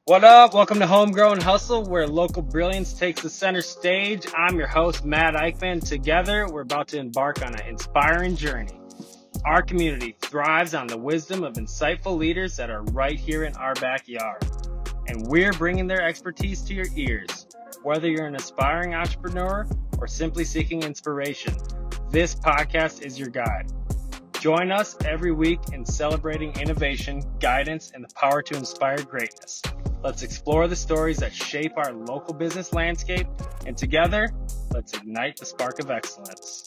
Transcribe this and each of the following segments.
What up? Welcome to Homegrown Hustle, where local brilliance takes the center stage. I'm your host, Matt Eickman. Together, we're about to embark on an inspiring journey. Our community thrives on the wisdom of insightful leaders that are right here in our backyard. And we're bringing their expertise to your ears. Whether you're an aspiring entrepreneur or simply seeking inspiration, this podcast is your guide. Join us every week in celebrating innovation, guidance, and the power to inspire greatness. Let's explore the stories that shape our local business landscape, and together, let's ignite the spark of excellence.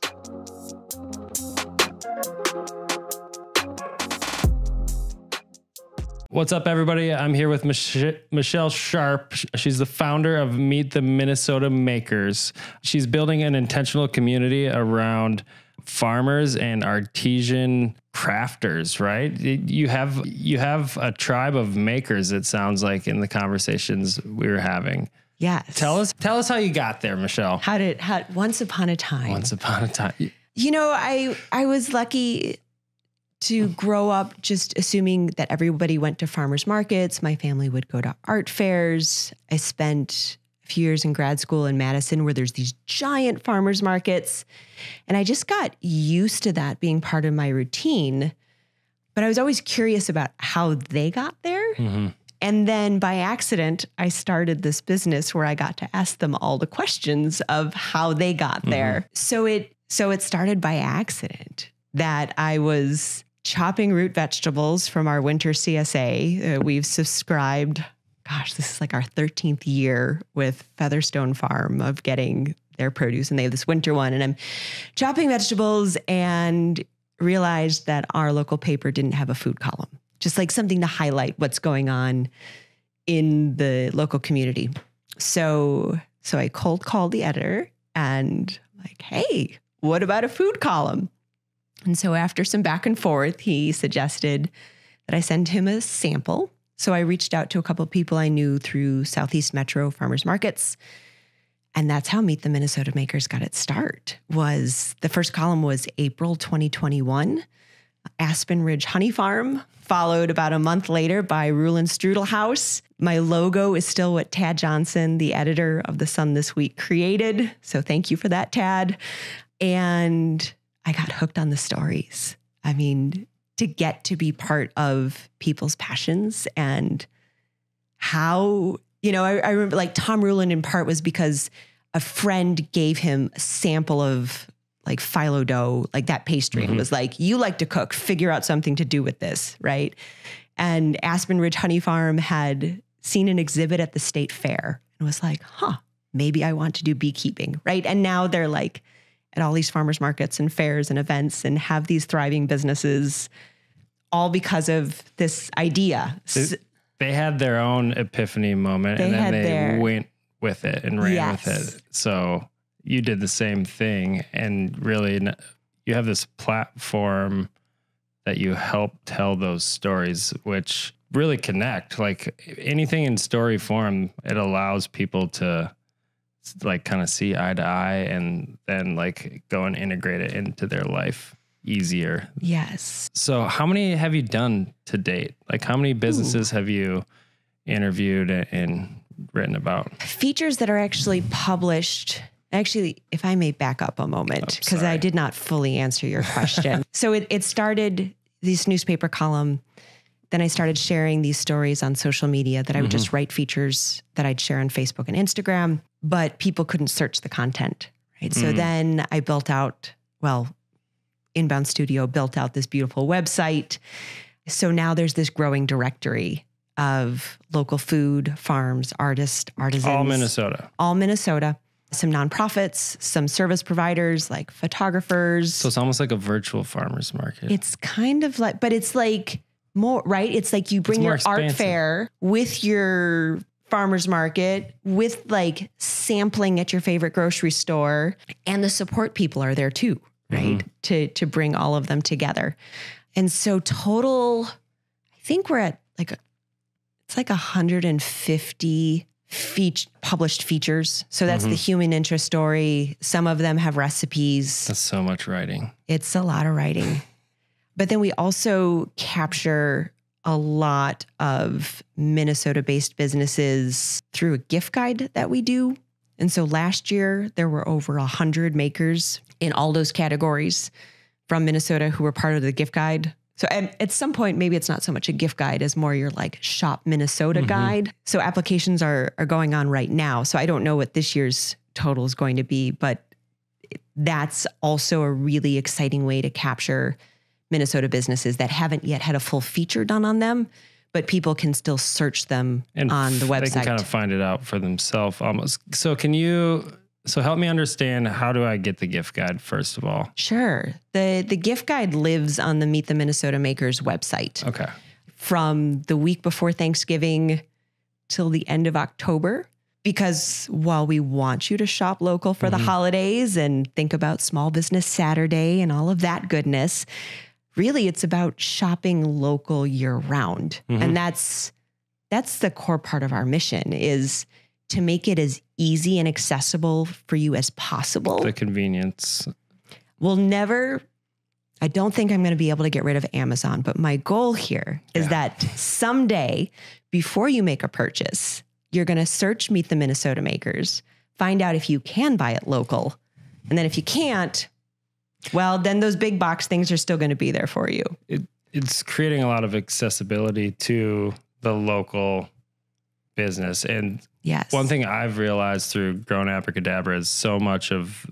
What's up, everybody? I'm here with Michelle Sharp. She's the founder of Meet the Minnesota Makers. She's building an intentional community around farmers and artisan crafters, right? You have a tribe of makers, it sounds like, in the conversations we were having. Yes. Tell us how you got there, Michelle. Once upon a time. Once upon a time. You know, I was lucky to grow up just assuming that everybody went to farmers markets. My family would go to art fairs. I spent a few years in grad school in Madison where there's these giant farmers markets. And I just got used to that being part of my routine. But I was always curious about how they got there. Mm-hmm. And then by accident, I started this business where I got to ask them all the questions of how they got there. So it started by accident that I was chopping root vegetables from our winter CSA. We've subscribed, this is like our 13th year with Featherstone Farm of getting their produce, and they have this winter one. And I'm chopping vegetables and realized that our local paper didn't have a food column, just like something to highlight what's going on in the local community. So I cold called the editor and like, hey, what about a food column? And so after some back and forth, he suggested that I send him a sample. So I reached out to a couple of people I knew through Southeast Metro farmers markets. And that's how Meet the Minnesota Makers got its start. The first column was April 2021, Aspen Ridge Honey Farm, followed about a month later by Rulin Strudel House. My logo is still what Tad Johnson, the editor of The Sun This Week, created. So thank you for that, Tad. And I got hooked on the stories. I mean, to get to be part of people's passions and how, I remember like Tom Rulin in part was because a friend gave him a sample of like phyllo dough, like that pastry, and was like, you like to cook, figure out something to do with this, right? And Aspen Ridge Honey Farm had seen an exhibit at the state fair and was like, maybe I want to do beekeeping, right? And now they're like at all these farmers markets and fairs and events and have these thriving businesses all because of this idea. They had their own epiphany moment and then they went with it and ran with it. So you did the same thing, and really you have this platform that you help tell those stories, which really connect. Like anything in story form, it allows people to like kind of see eye to eye and then like go and integrate it into their life easier. Yes. So how many have you done to date? Like how many businesses have you interviewed and written about? Features that are actually published. Actually, if I may back up a moment, because I did not fully answer your question. So it started this newspaper column. Then I started sharing these stories on social media that I would just write features that I'd share on Facebook and Instagram, but people couldn't search the content, right? So then I Inbound Studio built out this beautiful website. So now there's this growing directory of local food, farms, artists, artisans. All Minnesota. Some nonprofits, some service providers like photographers. So it's almost like a virtual farmers market. It's kind of like, but it's like more, right? It's like you bring your art fair with your farmers market, with like sampling at your favorite grocery store, and the support people are there too, right? To bring all of them together. And so total, I think we're at it's like 150 published features. So that's the human interest story. Some of them have recipes. That's so much writing. It's a lot of writing. But then we also capture a lot of Minnesota-based businesses through a gift guide that we do. And so last year, there were over 100 makers in all those categories from Minnesota who were part of the gift guide. So at some point, maybe it's not so much a gift guide as more your like Shop Minnesota guide. So applications are going on right now. So I don't know what this year's total is going to be, but that's also a really exciting way to capture Minnesota businesses that haven't yet had a full feature done on them, but people can still search them on the website. They can kind of find it out for themselves almost. So help me understand, how do I get the gift guide first of all? Sure. The gift guide lives on the Meet the Minnesota Makers website. Okay. From the week before Thanksgiving till the end of October. Because while we want you to shop local for the holidays and think about Small Business Saturday and all of that goodness, really it's about shopping local year round. And that's the core part of our mission, is to make it as easy and accessible for you as possible. The convenience. I don't think I'm going to be able to get rid of Amazon, but my goal here is that someday, before you make a purchase, you're going to search Meet the Minnesota Makers, find out if you can buy it local. And then if you can't, well, then those big box things are still going to be there for you. It's creating a lot of accessibility to the local business. And one thing I've realized through Grown Abracadabra is so much of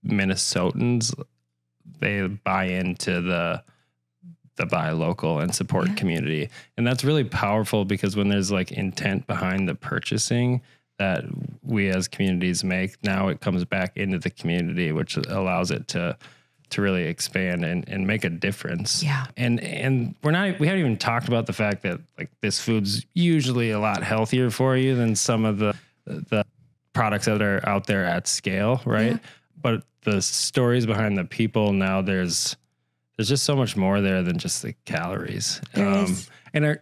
Minnesotans, they buy into the buy local and support community. And that's really powerful, because when there's like intent behind the purchasing that we as communities make, now it comes back into the community, which allows it to really expand and make a difference. Yeah. And we haven't even talked about the fact that like this food's usually a lot healthier for you than some of the products that are out there at scale, right? Yeah. But the stories behind the people, now there's just so much more there than just the calories. And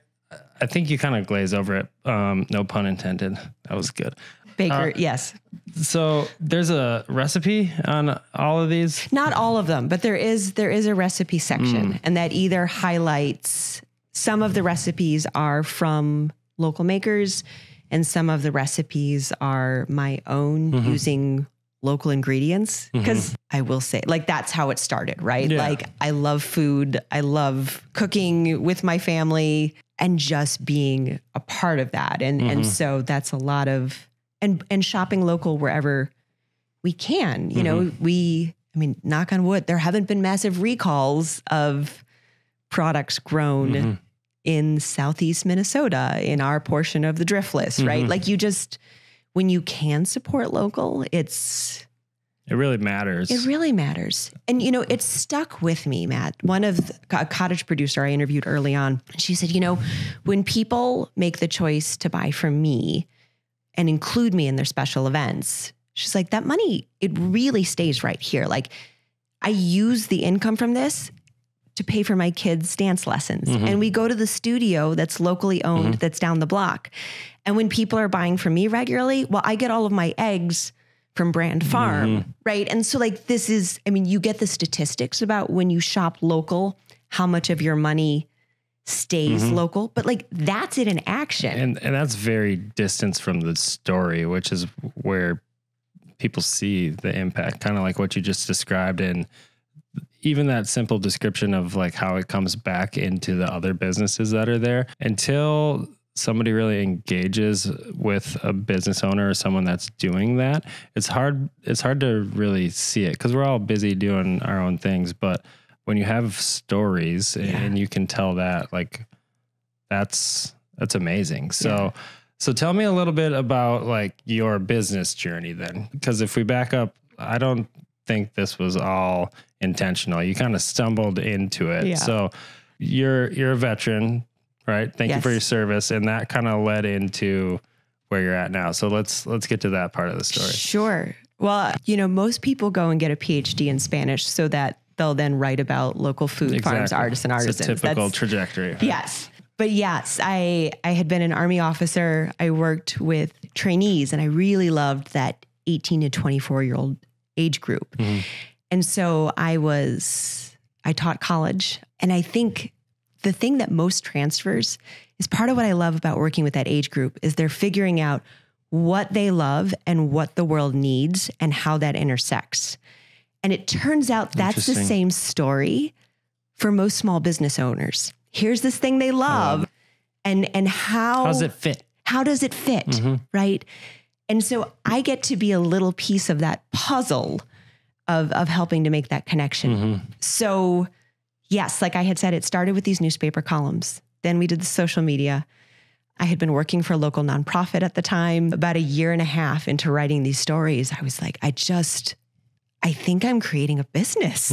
I think you kind of glaze over it. No pun intended. That was good. Baker, yes. So there's a recipe on all of these? Not all of them, but there is a recipe section, and that either highlights, some of the recipes are from local makers, and some of the recipes are my own using local ingredients. Because I will say, like, that's how it started, right? Yeah. Like, I love food. I love cooking with my family and just being a part of that. And so that's a lot of, and shopping local wherever we can. You know, knock on wood, there haven't been massive recalls of products grown in Southeast Minnesota in our portion of the Driftless, right? Like, when you can support local, it really matters. It really matters. And, it stuck with me, Matt. A Cottage producer I interviewed early on, she said, when people make the choice to buy from me and include me in their special events, she's like, that money, it really stays right here. Like, I use the income from this to pay for my kids' dance lessons. And we go to the studio that's locally owned, that's down the block. And when people are buying from me regularly, well, I get all of my eggs from Brand Farm, right? And so, like, you get the statistics about when you shop local, how much of your money stays local, but like, that's it in action. And that's very distant from the story, which is where people see the impact, kind of like what you just described. And even that simple description of like how it comes back into the other businesses that are there, until somebody really engages with a business owner or someone that's doing that, it's hard to really see it, because we're all busy doing our own things. But when you have stories and you can tell that, like, that's amazing. So tell me a little bit about like your business journey then, because if we back up, I don't think this was all intentional. You kind of stumbled into it. Yeah. So you're a veteran, right? Thank you for your service. And that kind of led into where you're at now. So let's get to that part of the story. Sure. Well, most people go and get a PhD in Spanish so that they'll then write about local food farms, artisans. It's a typical trajectory. Right? Yes. But yes, I had been an Army officer. I worked with trainees, and I really loved that 18 to 24-year-old age group. And so I taught college. And I think the thing that most transfers is part of what I love about working with that age group is they're figuring out what they love and what the world needs and how that intersects. And it turns out that's the same story for most small business owners. Here's this thing they love and how does it fit? How does it fit? Right? And so I get to be a little piece of that puzzle of helping to make that connection. So yes, like I had said, it started with these newspaper columns. Then we did the social media. I had been working for a local nonprofit at the time. About a year and a half into writing these stories, I was like, I think I'm creating a business.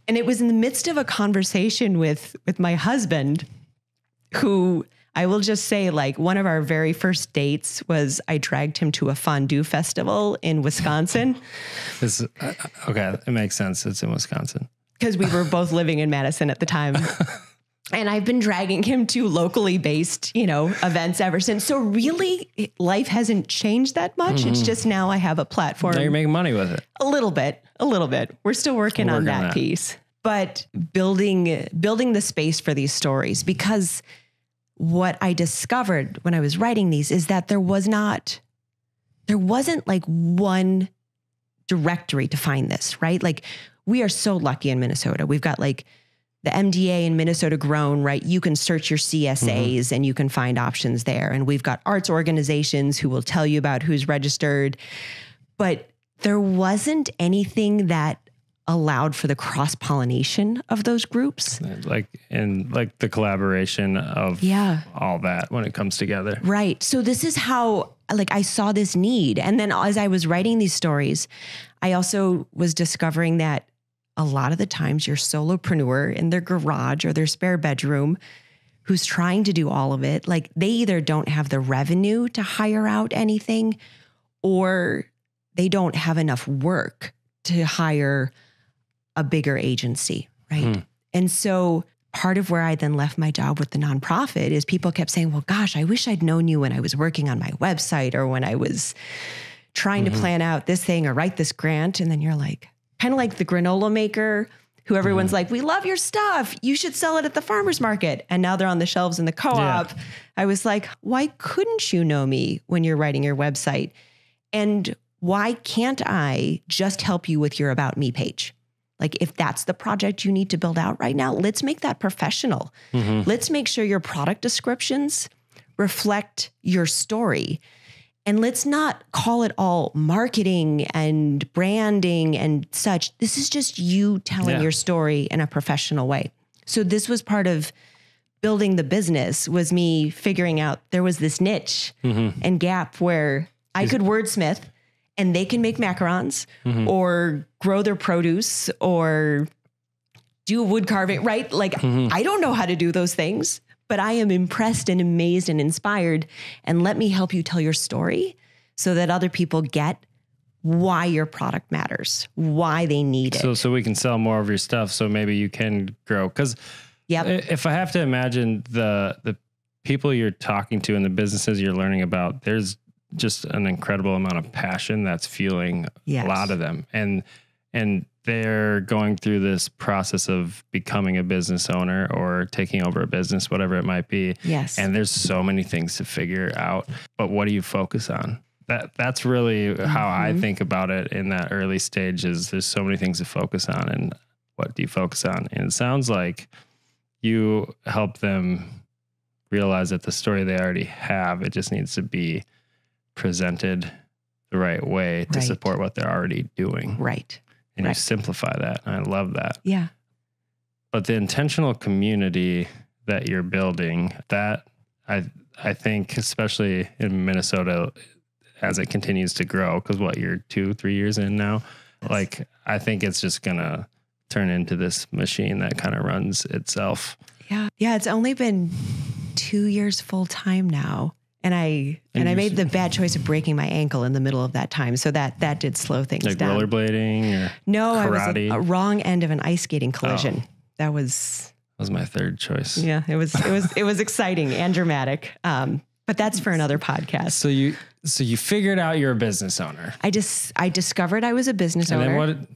And it was in the midst of a conversation with my husband, who I will just say, like, one of our very first dates was I dragged him to a fondue festival in Wisconsin. Okay, it makes sense. It's in Wisconsin. Because we were both living in Madison at the time. And I've been dragging him to locally based, events ever since. So really, life hasn't changed that much. It's just now I have a platform. Now you're making money with it. A little bit. We're still working on that piece. But building the space for these stories, because what I discovered when I was writing these is that there wasn't like one directory to find this, right? Like, we are so lucky in Minnesota. We've got like the MDA in Minnesota Grown, right? You can search your CSAs and you can find options there. And we've got arts organizations who will tell you about who's registered. But there wasn't anything that allowed for the cross-pollination of those groups. Like the collaboration of all that when it comes together. Right. So this is how, like, I saw this need. And then as I was writing these stories, I also was discovering that a lot of the times your solopreneur in their garage or their spare bedroom who's trying to do all of it, like, they either don't have the revenue to hire out anything, or they don't have enough work to hire a bigger agency, right? And so part of where I then left my job with the nonprofit is people kept saying, well, gosh, I wish I'd known you when I was working on my website or when I was trying to plan out this thing or write this grant. And then you're like, kind of like the granola maker who everyone's like, we love your stuff. You should sell it at the farmer's market. And now they're on the shelves in the co-op. Yeah. I was like, why couldn't you know me when you're writing your website? And why can't I just help you with your About Me page? Like, if that's the project you need to build out right now, let's make that professional. Let's make sure your product descriptions reflect your story. And let's not call it all marketing and branding and such. This is just you telling your story in a professional way. So this was part of building the business, was me figuring out there was this niche and gap where I could wordsmith and they can make macarons or grow their produce or do wood carving, right? Like, I don't know how to do those things, but I am impressed and amazed and inspired. And let me help you tell your story so that other people get why your product matters, why they need it. So we can sell more of your stuff. So maybe you can grow. Because if I have to imagine the people you're talking to and the businesses you're learning about, there's just an incredible amount of passion that's fueling a lot of them. And they're going through this process of becoming a business owner or taking over a business, whatever it might be. Yes. And there's so many things to figure out, but what do you focus on? That's really how I think about it in that early stage. Is there's so many things to focus on, and what do you focus on? And it sounds like you help them realize that the story they already have, it just needs to be presented the right way to support what they're already doing. Right. And you simplify that. And I love that. Yeah. But the intentional community that you're building, that I think, especially in Minnesota, as it continues to grow, because you're 2-3 years in now, like, I think it's just going to turn into this machine that kind of runs itself. Yeah. Yeah. It's only been 2 years full time now. And I made the bad choice of breaking my ankle in the middle of that time. So that did slow things down. Like rollerblading or no, karate? I was a wrong end of an ice skating collision. That was my third choice. Yeah, it was exciting and dramatic. But that's for another podcast. So you figured out you're a business owner. I discovered I was a business owner. And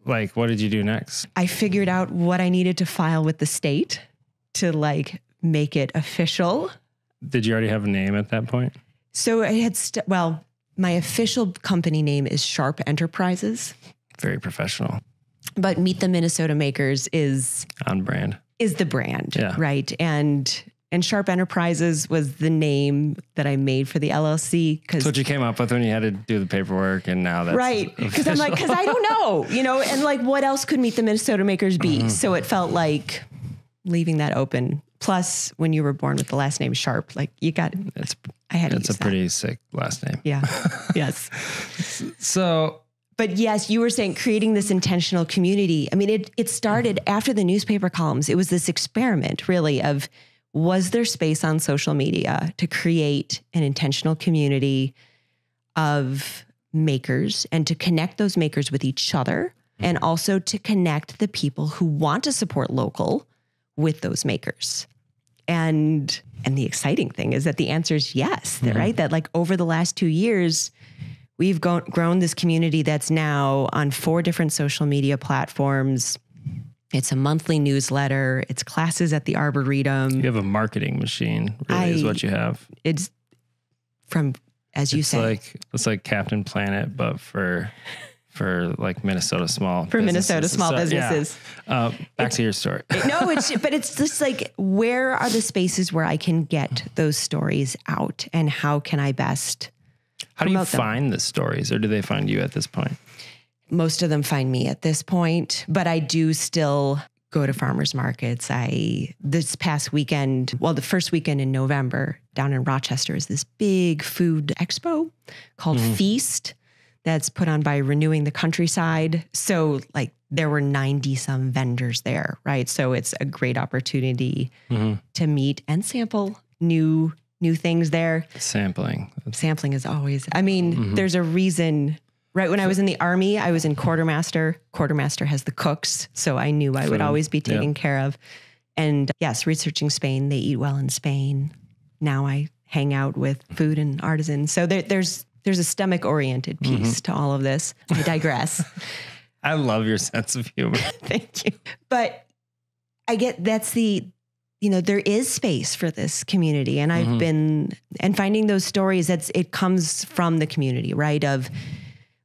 then what did you do next? I figured out what I needed to file with the state to like make it official. Did you already have a name at that point? So I had, my official company name is Sharp Enterprises. Very professional. But Meet the Minnesota Makers is on brand. Is the brand, right? And Sharp Enterprises was the name that I made for the LLC. That's what you came up with when you had to do the paperwork, and now that's right. Because I'm like, because I don't know, and like, what else could Meet the Minnesota Makers be? Mm-hmm. So it felt like leaving that open. Plus, when you were born with the last name Sharp, like you got it. It's a pretty sick last name. Yeah. Yes. So. But yes, you were saying creating this intentional community. I mean, it started after the newspaper columns. It was this experiment really of, was there space on social media to create an intentional community of makers and to connect those makers with each other, and also to connect the people who want to support local with those makers. And the exciting thing is that the answer is yes, right? That like over the last 2 years, we've grown this community that's now on 4 different social media platforms. It's a monthly newsletter. It's classes at the Arboretum. You have a marketing machine, really, is what you have. It's from, as you say. It's like Captain Planet, but for like Minnesota small businesses. Minnesota small businesses. Yeah. Back to your story. But it's just like, where are the spaces where I can get those stories out, and how can I best How do you find the stories, or do they find you at this point? Most of them find me at this point, but I do still go to farmers markets. This past weekend, the first weekend in November, down in Rochester is this big food expo called Feast that's put on by Renewing the Countryside. So like there were 90 some vendors there, right? So it's a great opportunity to meet and sample new things there. Sampling is always, there's a reason. Right. When I was in the Army, I was in Quartermaster. Quartermaster has the cooks. So I knew I would always be taken care of. And yes, researching Spain, they eat well in Spain. Now I hang out with food and artisans. So there's a stomach oriented piece to all of this. I digress. I love your sense of humor. Thank you. But I get there is space for this community, and I've been, and finding those stories, it comes from the community, right? Of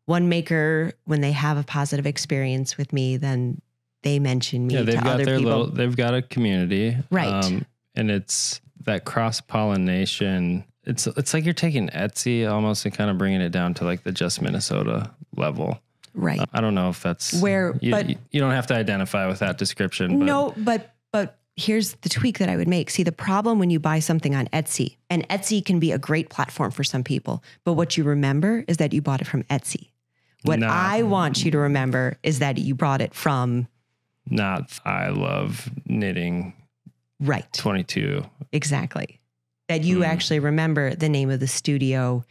one maker, when they have a positive experience with me, then they mention me to other people. They've got a community. Right. And it's that cross-pollination. It's like you're taking Etsy almost and kind of bringing it down to like the just Minnesota level. Right. I don't know if that's where, you don't have to identify with that description. No, but here's the tweak that I would make. See, the problem when you buy something on Etsy, and Etsy can be a great platform for some people, but what you remember is that you bought it from Etsy. What I want you to remember is that you brought it from... Not I love knitting. Right. 22. Exactly. That you actually remember the name of the studio,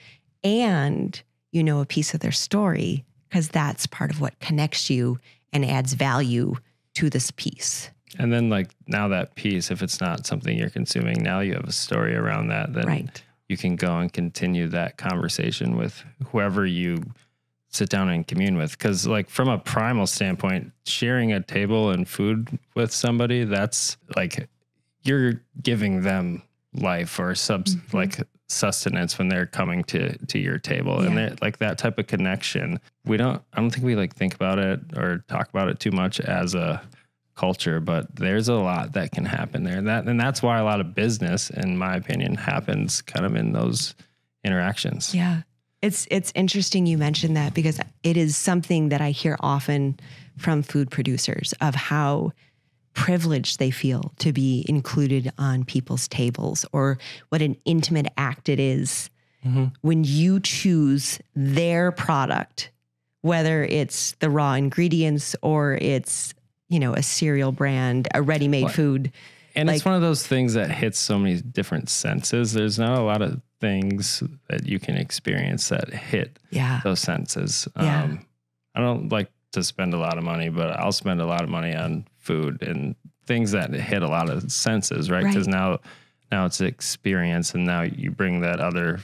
and you know a piece of their story, because that's part of what connects you and adds value to this piece. And then like now that piece, if it's not something you're consuming, now you have a story around that. Then you can go and continue that conversation with whoever you sit down and commune with. Because like from a primal standpoint, sharing a table and food with somebody, that's like you're giving them life or like sustenance when they're coming to your table. And they're like that type of connection. I don't think we like think about it or talk about it too much as a culture, but there's a lot that can happen there. And that's why a lot of business, in my opinion, happens kind of in those interactions. Yeah. It's interesting you mentioned that, because it is something that I hear often from food producers of how privileged they feel to be included on people's tables, or what an intimate act it is when you choose their product, whether it's the raw ingredients or it's, a cereal brand, a ready-made food. And it's one of those things that hits so many different senses. There's not a lot of things that you can experience that hit those senses. I don't like to spend a lot of money, but I'll spend a lot of money on food and things that hit a lot of senses, right? Because now it's experience, and now you bring that other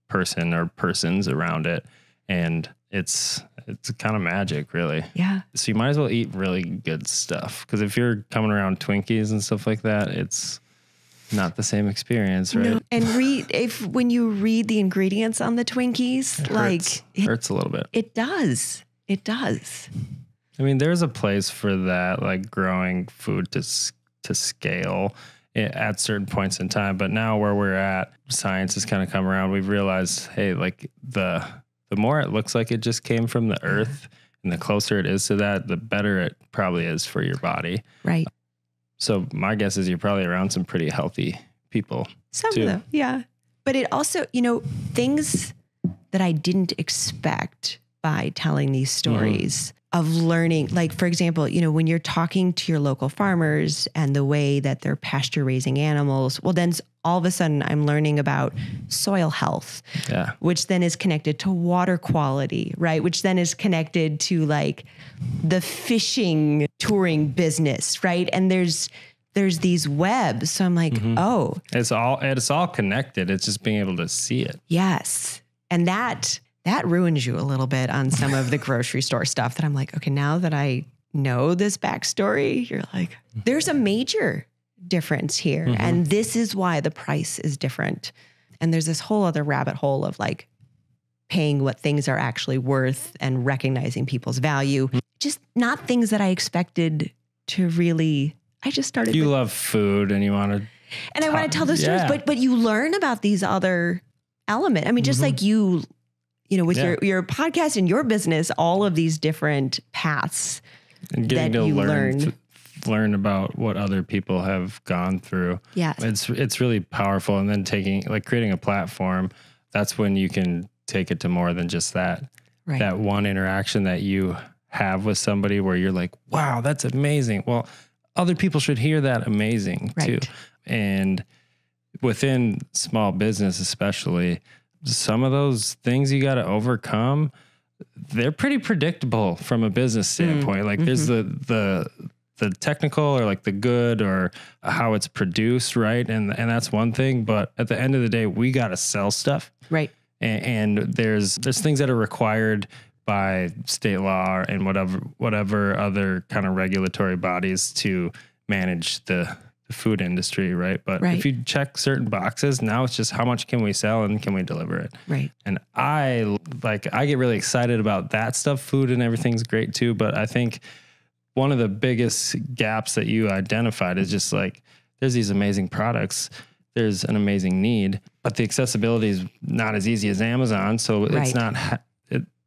person or persons around it, and it's it's kind of magic, really. Yeah. So you might as well eat really good stuff. Because if you're coming around Twinkies and stuff like that, it's not the same experience, right? No. And when you read the ingredients on the Twinkies, it hurts a little bit. It does. It does. I mean, there's a place for that, like growing food to scale at certain points in time. But now where we're at, science has kind of come around. We've realized, hey, like the more it looks like it just came from the earth and the closer it is to that, the better it probably is for your body. Right. So my guess is you're probably around some pretty healthy people. Some of them, yeah. But it also, things that I didn't expect by telling these stories of learning, like, for example, when you're talking to your local farmers and the way that they're pasture raising animals, well, then all of a sudden I'm learning about soil health, which then is connected to water quality, right? Which then is connected to like the fishing touring business, right? And there's these webs. So I'm like, oh, it's all connected. It's just being able to see it. Yes. And that ruins you a little bit on some of the grocery store stuff that I'm like, okay, now that I know this backstory, you're like, there's a major difference here. And this is why the price is different. And there's this whole other rabbit hole of like paying what things are actually worth and recognizing people's value. Just not things that I expected to really, I just started. You love food and you want to. And I want to tell those stories, but you learn about these other elements. I mean, just like you with your podcast and your business, all of these different paths and getting to learn about what other people have gone through. Yeah. It's really powerful. And then creating a platform, that's when you can take it to more than just that. Right. That one interaction that you have with somebody where you're like, wow, that's amazing. Well, other people should hear that amazing too. And within small business, especially, some of those things you got to overcome, they're pretty predictable from a business standpoint. Like there's the technical or like the good or how it's produced, right? And that's one thing. But at the end of the day, we got to sell stuff. Right. And there's things that are required by state law and whatever other kind of regulatory bodies to manage the food industry, right? But if you check certain boxes, now it's just how much can we sell and can we deliver it? Right. And I get really excited about that stuff. Food and everything's great too, but I think one of the biggest gaps that you identified is just like there's these amazing products, there's an amazing need, but the accessibility is not as easy as Amazon, so it's not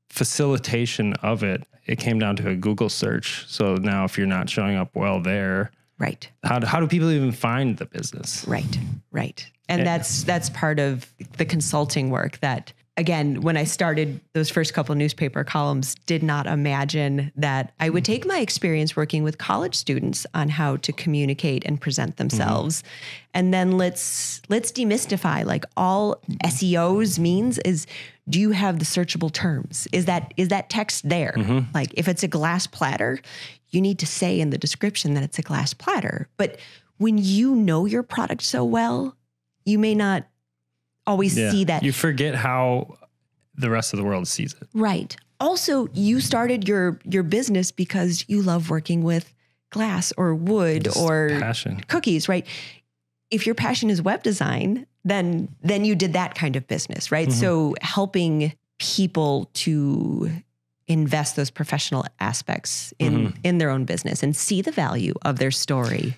facilitation of it. It came down to a Google search. So now if you're not showing up well there, right. How do people even find the business? Right. And that's part of the consulting work that, again, when I started those first couple newspaper columns, did not imagine that I would take my experience working with college students on how to communicate and present themselves. And then let's demystify, like, all SEOs means is, do you have the searchable terms? Is that text there? Like if it's a glass platter, you need to say in the description that it's a glass platter. But when you know your product so well, you may not always see that. You forget how the rest of the world sees it. Right. Also, you started your business because you love working with glass or wood or passion. Cookies, right? If your passion is web design, then you did that kind of business, right? So helping people to invest those professional aspects in their own business and see the value of their story.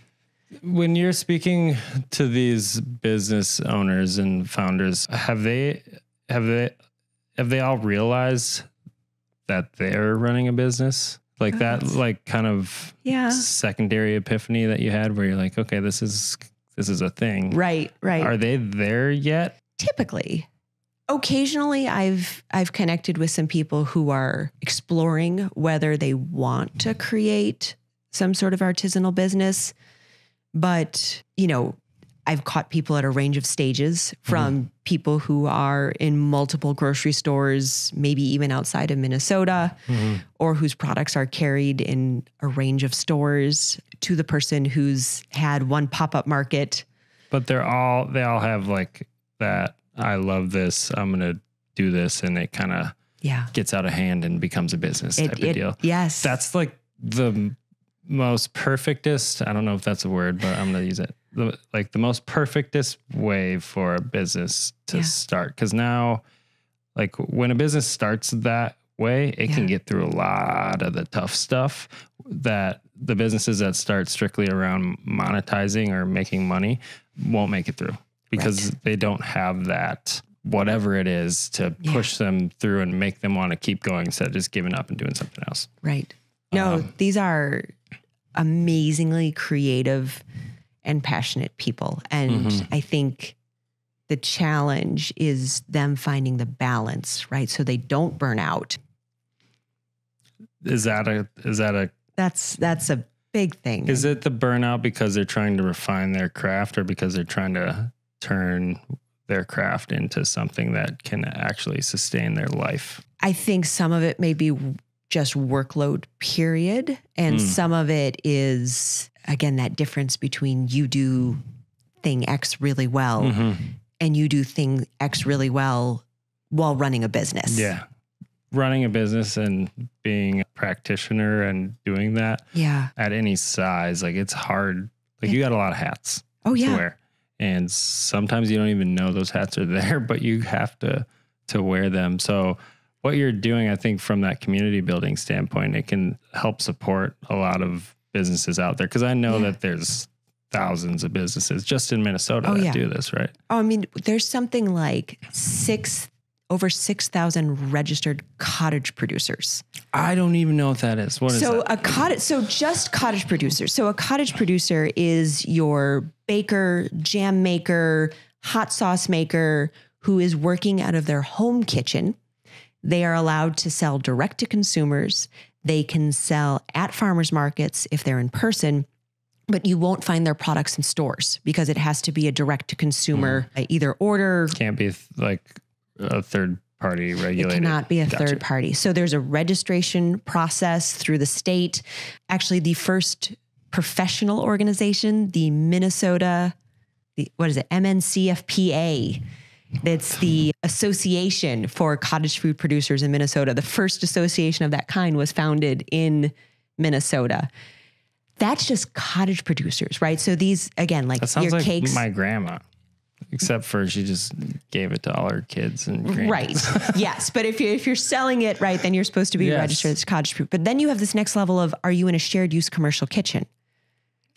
When you're speaking to these business owners and founders, have they all realized that they're running a business? Like that, like kind of secondary epiphany that you had where you're like, okay, this is a thing. Right. Are they there yet? Typically. Occasionally, I've connected with some people who are exploring whether they want to create some sort of artisanal business. But, I've caught people at a range of stages, from people who are in multiple grocery stores, maybe even outside of Minnesota, or whose products are carried in a range of stores, to the person who's had one pop-up market. But they all have like that, I love this, I'm going to do this. And it kind of gets out of hand and becomes a business type of deal. Yes. That's like the most perfectest, I don't know if that's a word, but I'm going to use it. The most perfectest way for a business to start. Because now, like when a business starts that way, it can get through a lot of the tough stuff that the businesses that start strictly around monetizing or making money won't make it through because they don't have that whatever it is to push them through and make them want to keep going instead of just giving up and doing something else. Right. No, these are amazingly creative and passionate people. And I think the challenge is them finding the balance, right? So they don't burn out. That's a big thing. Is it the burnout because they're trying to refine their craft or because they're trying to turn their craft into something that can actually sustain their life? I think some of it may be just workload, period. And some of it is, again, that difference between you do thing X really well and you do thing X really well while running a business. Yeah. Running a business and being a practitioner and doing that at any size, like it's hard. Like you got a lot of hats to wear. And sometimes you don't even know those hats are there, but you have to wear them. So what you're doing, I think from that community building standpoint, it can help support a lot of businesses out there. Cause I know that there's thousands of businesses just in Minnesota that do this, right? Oh, I mean, there's something like over 6,000 registered cottage producers. I don't even know what that is. What is that? So just cottage producers. So a cottage producer is your baker, jam maker, hot sauce maker who is working out of their home kitchen. They are allowed to sell direct to consumers. They can sell at farmers markets if they're in person, but you won't find their products in stores because it has to be a direct to consumer, either order. Can't be like a third party regulated. It cannot be a third party. So there's a registration process through the state. Actually, the first professional organization, the Minnesota, MNCFPA. That's the Association for Cottage Food Producers in Minnesota. The first association of that kind was founded in Minnesota. That's just cottage producers, right? So these, again, like that sounds your like cakes. My grandma. Except for she just gave it to all her kids and grannies. Right. Yes. But if you're selling it, right, then you're supposed to be registered as cottage food. But then you have this next level of, are you in a shared use commercial kitchen?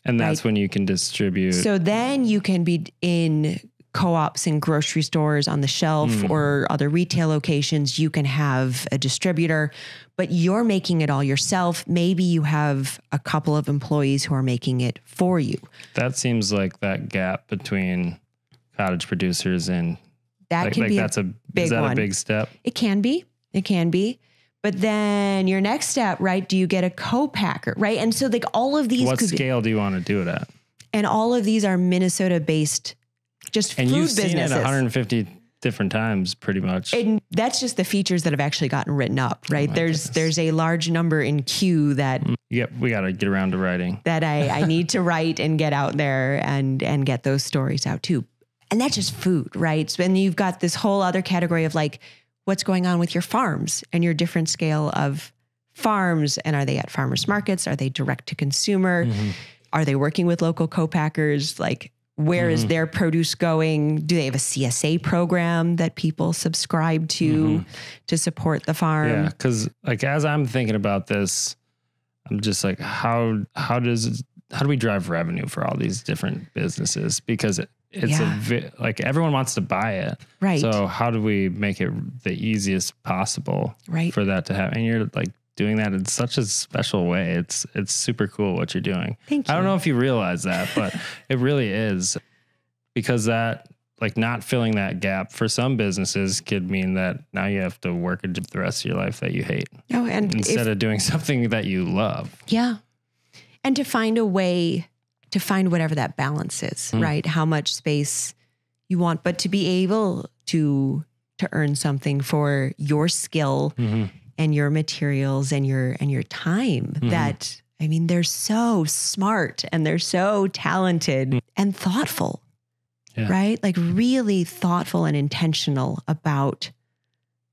And that's when you can distribute. So then you can be in co-ops and grocery stores on the shelf or other retail locations. You can have a distributor, but you're making it all yourself. Maybe you have a couple of employees who are making it for you. That seems like that gap between cottage producers and that can be that's a big one. A big step? It can be. But then your next step, right? Do you get a co-packer, right? And so like all of these. What scale do you want to do it at? And all of these are Minnesota-based, just food businesses. And you've seen it 150 different times, pretty much. And that's just the features that have actually gotten written up, right? There's a large number in queue that. Yep, we got to get around to writing. That I need to write and get out there and get those stories out too. And that's just food, right? So, and you've got this whole other category of like, what's going on with your farms and your different scale of farms. And are they at farmers markets? Are they direct to consumer? Are they working with local co-packers? Like, where is their produce going? Do they have a CSA program that people subscribe to support the farm? Yeah, because like as I'm thinking about this, I'm just like, how do we drive revenue for all these different businesses? Because it's like everyone wants to buy it. Right. So how do we make it the easiest possible for that to happen? And you're like doing that in such a special way. It's super cool what you're doing. Thank you. I don't know if you realize that, but it really is, because that like not filling that gap for some businesses could mean that now you have to work the rest of your life that you hate. Oh, and instead of doing something that you love. Yeah. And to find a way to find whatever that balance is, right? How much space you want, but to be able to earn something for your skill and your materials and your time that, I mean, they're so smart and they're so talented and thoughtful, right? Like really thoughtful and intentional about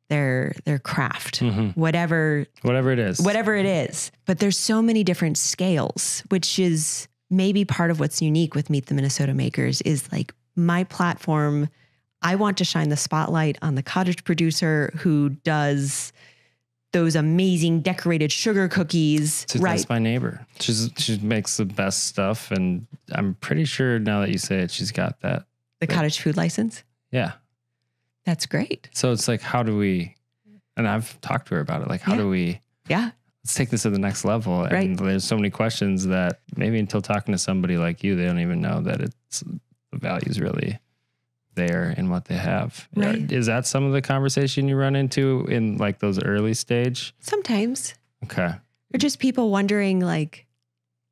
their craft, whatever it is. But there's so many different scales, which is maybe part of what's unique with Meet the Minnesota Makers is like my platform. I want to shine the spotlight on the cottage producer who does those amazing decorated sugar cookies. So that's my neighbor. She makes the best stuff. And I'm pretty sure now that you say it, she's got that. The cottage food license? Yeah. That's great. So it's like, how do we, and I've talked to her about it, like, how do we, let's take this to the next level. And there's so many questions that maybe until talking to somebody like you, they don't even know that it's the value's really there in what they have. Right. Is that some of the conversation you run into in like those early stage? Sometimes. Okay. Or just people wondering like,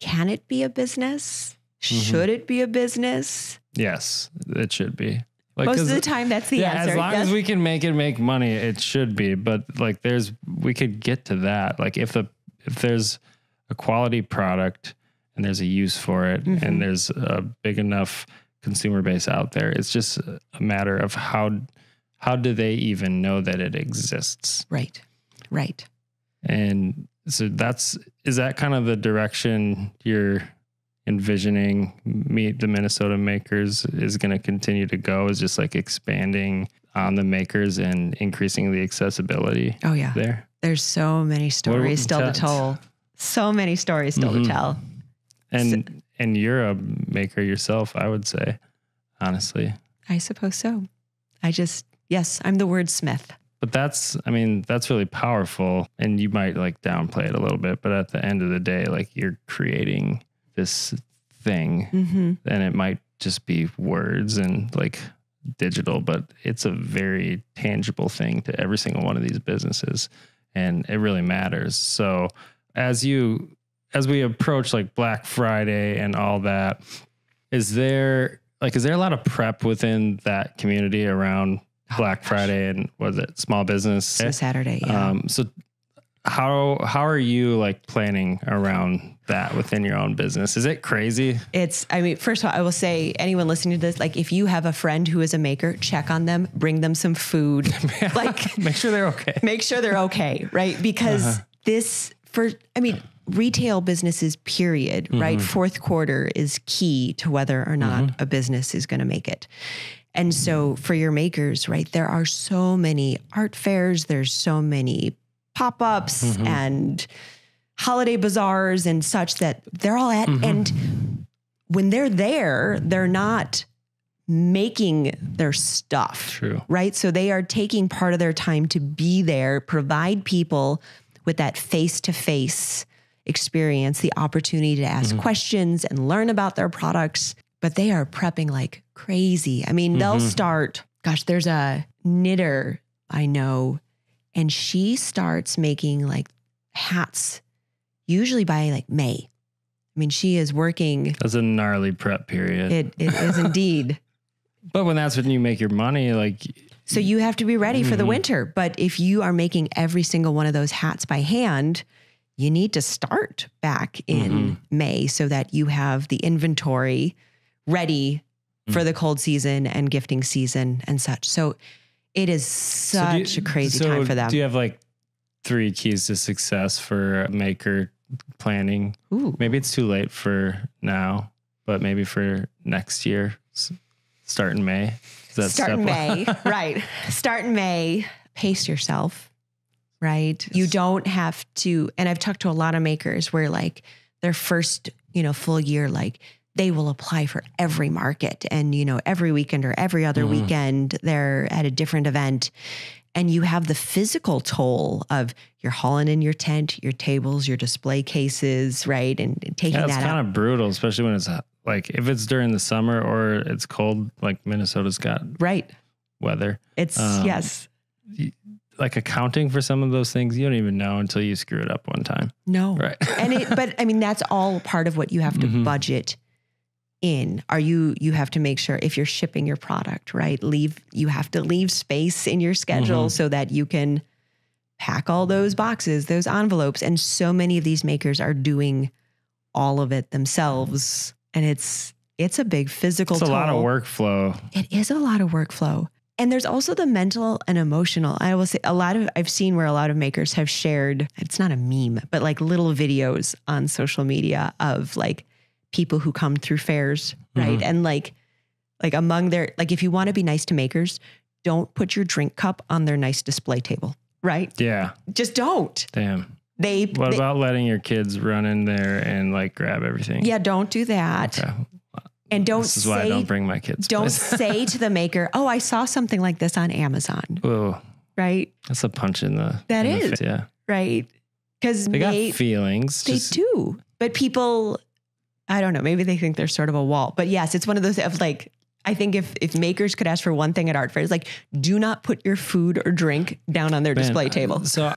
can it be a business? Should it be a business? Yes, it should be. Like, most of the time, that's the answer. As long as we can make money, it should be. But like, we could get to that. Like, if there's a quality product and there's a use for it, and there's a big enough consumer base out there, it's just a matter of how do they even know that it exists? Right. And so is that kind of the direction you're envisioning Meet the Minnesota Makers is going to continue to go, is just like expanding on the makers and increasing the accessibility? Oh yeah. There. There's so many stories still to tell. So many stories still to tell. And you're a maker yourself, I would say, honestly. I suppose so. Yes, I'm the wordsmith. But that's really powerful, and you might like downplay it a little bit, but at the end of the day, like you're creating this thing and it might just be words and like digital, but it's a very tangible thing to every single one of these businesses, and it really matters. So as we approach like Black Friday and all that, is there a lot of prep within that community around Black Friday and was it small business? Saturday. Yeah. So how are you like planning around that within your own business? Is it crazy? First of all, I will say anyone listening to this, like if you have a friend who is a maker, check on them, bring them some food, like make sure they're okay. Make sure they're okay. Right. Because retail businesses, period, right? Fourth quarter is key to whether or not a business is going to make it. And so for your makers, right, there are so many art fairs, there's so many pop-ups and holiday bazaars and such that they're all at. And when they're there, they're not making their stuff. True. Right? So they are taking part of their time to be there, provide people with that face-to-face experience, the opportunity to ask questions and learn about their products, but they are prepping like crazy. I mean, they'll start, there's a knitter I know, and she starts making like hats usually by like May. I mean, she is working. That's a gnarly prep period. It is indeed. But that's when you make your money, like. So you have to be ready for the winter. But if you are making every single one of those hats by hand, you need to start back in May so that you have the inventory ready for the cold season and gifting season and such. So it is such a crazy time for them. Do you have like 3 keys to success for maker planning? Ooh. Maybe it's too late for now, but maybe for next year, start in May. Start in May, right. Start in May, pace yourself, right? You don't have to, and I've talked to a lot of makers where like their first, full year, like they will apply for every market and, every weekend or every other weekend they're at a different event. And you have the physical toll of you're hauling in your tent, your tables, your display cases, right? And taking that out. It's kind of brutal, especially when it's like, if it's during the summer or it's cold, like Minnesota's got weather. It's, yes. Like accounting for some of those things, you don't even know until you screw it up one time. No. Right. But that's all part of what you have to budget in. You have to make sure if you're shipping your product, right? You have to leave space in your schedule so that you can pack all those boxes, those envelopes. And so many of these makers are doing all of it themselves. And it's a big physical toll. It's a lot of workflow. It is a lot of workflow. And there's also the mental and emotional. I will say I've seen where a lot of makers have shared, it's not a meme, but like little videos on social media of like people who come through fairs, right? And like among their, like if you want to be nice to makers, don't put your drink cup on their nice display table, right? Yeah. Just don't. Damn. What about letting your kids run in there and like grab everything? Yeah, don't do that. Okay. And this is why I don't bring my kids. Don't say to the maker, "Oh, I saw something like this on Amazon." Whoa. Right? That's a punch in the That in is. the face, yeah. Right. Because they got feelings. They do. But people, I don't know, maybe they think they're sort of a wall. But yes, it's one of those of like, I think if makers could ask for one thing at art fairs, like do not put your food or drink down on their display table. So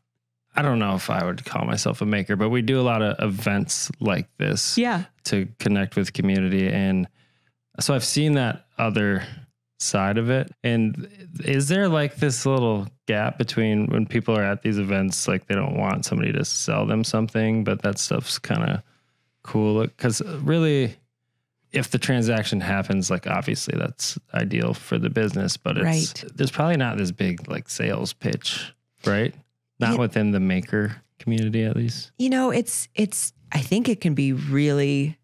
I don't know if I would call myself a maker, but we do a lot of events like this to connect with community. And so I've seen that other side of it. And is there like this little gap between when people are at these events, like they don't want somebody to sell them something, but that stuff's kind of cool? Because really, if the transaction happens, like obviously that's ideal for the business, but there's probably not this big like sales pitch, right? Not within the maker community, at least. You know, I think it can be really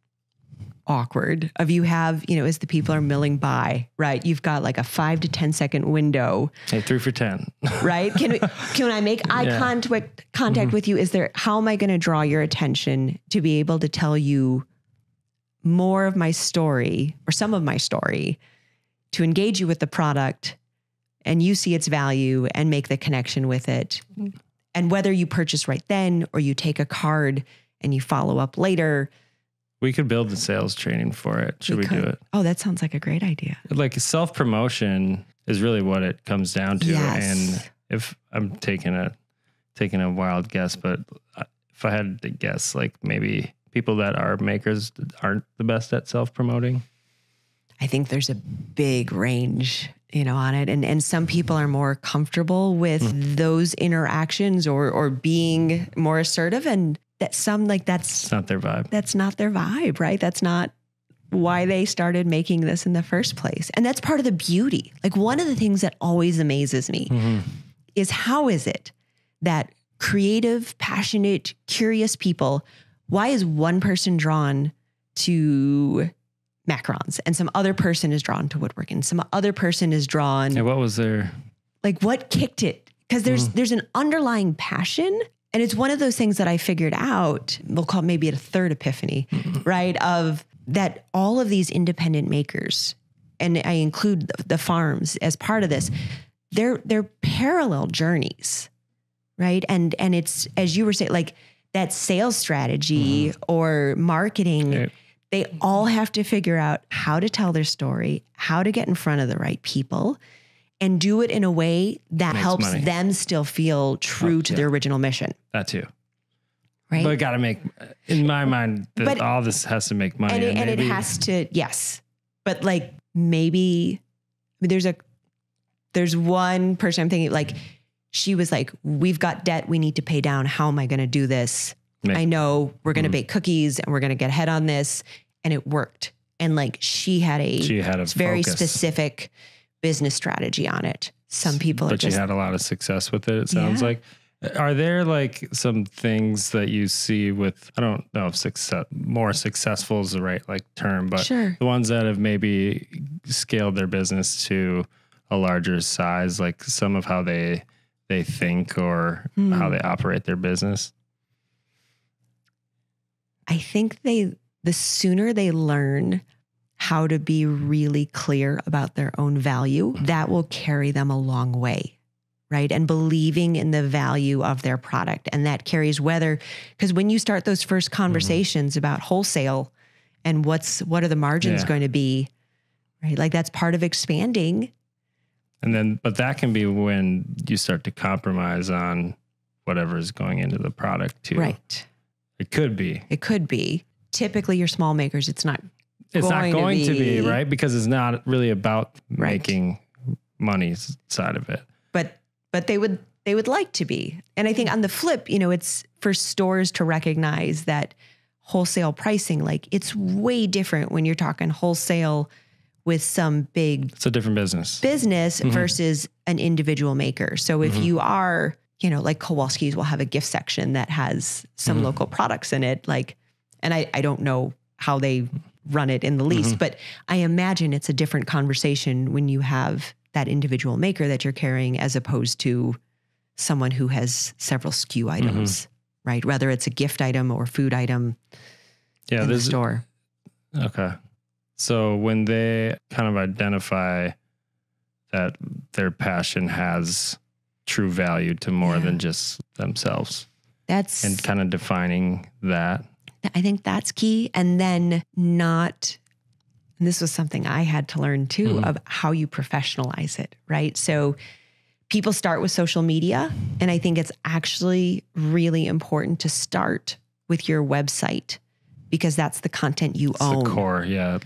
awkward of you have, you know, as the people are milling by, right? You've got like a 5 to 10 second window. Hey, 3 for 10. Right? Can I make eye contact with you? How am I going to draw your attention to be able to tell you more of my story or some of my story, to engage you with the product and you see its value and make the connection with it? And whether you purchase right then or you take a card and you follow up later. We could build the sales training for it. Should we do it? Oh, that sounds like a great idea. Like self-promotion is really what it comes down to. Yes. And if I'm taking a wild guess, but if I had to guess, like maybe people that are makers aren't the best at self-promoting. I think there's a big range, you know, on it. And some people are more comfortable with those interactions or being more assertive, and that some like that's not their vibe. That's not their vibe, right? That's not why they started making this in the first place. And that's part of the beauty. Like one of the things that always amazes me is how is it that creative, passionate, curious people, why is one person drawn to macarons and some other person is drawn to woodworking, some other person is drawn. And what was their, like what kicked it? Because there's an underlying passion. And it's one of those things that I figured out, we'll call it maybe a third epiphany, right? Of that all of these independent makers, and I include the farms as part of this, they're parallel journeys, right? And it's, as you were saying, like that sales strategy or marketing, they all have to figure out how to tell their story, how to get in front of the right people, and do it in a way that helps them still feel true to their original mission. That too. Right. But it got to make, in my mind, all this has to make money. And it has to, yes. But like maybe there's one person I'm thinking, like, she was like, we've got debt we need to pay down. How am I going to do this? I know we're going to bake cookies and we're going to get ahead on this. And it worked. And like, she had a very specific business strategy on it. Some people but she had a lot of success with it. It sounds like. Are there like some things that you see with, I don't know if more successful is the right like term, but the ones that have maybe scaled their business to a larger size, like some of how they think or how they operate their business? I think the sooner they learn how to be really clear about their own value, that will carry them a long way, right? And believing in the value of their product. And that carries because when you start those first conversations about wholesale and what are the margins going to be, right? Like that's part of expanding. And then, but that can be when you start to compromise on whatever is going into the product too. Right. It could be. Typically your small makers, it's not going to be, right? Because it's not really about making money side of it. But they would like to be. And I think on the flip, you know, it's for stores to recognize that wholesale pricing, like it's way different when you're talking wholesale with some big... It's a different business versus an individual maker. So if you are, like Kowalski's will have a gift section that has some local products in it, and I don't know how they run it in the least, but I imagine it's a different conversation when you have that individual maker that you're carrying as opposed to someone who has several SKU items, right? Whether it's a gift item or food item in the store. Okay. So when they kind of identify that their passion has true value to more than just themselves, and kind of defining that. I think that's key. And then and this was something I had to learn too, of how you professionalize it, right? So people start with social media, and I think it's actually really important to start with your website because that's the content you own. The core, yeah.